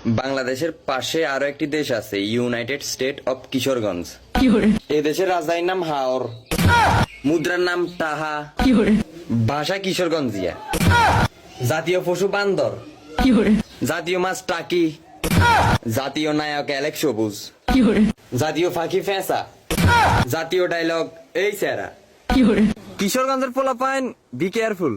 বাংলাদেশের পাশে আরো একটি দেশ আছে, ইউনাইটেড স্টেট অফ কিশোরগঞ্জ। এই দেশের রাজধানীর নাম হাওর, মুদ্রার নাম টাহা, ভাষা কিশোরগঞ্জিয়া। জাতীয় পশু বান্দর, জাতীয় মাছ টাকি, জাতীয় নায়ক অ্যালেক্স সবুজ, জাতীয় পাখি ফেঁসা, জাতীয় ডায়লগ এই স্যারা। কিশোরগঞ্জের পোলাপাইন বি কেয়ারফুল।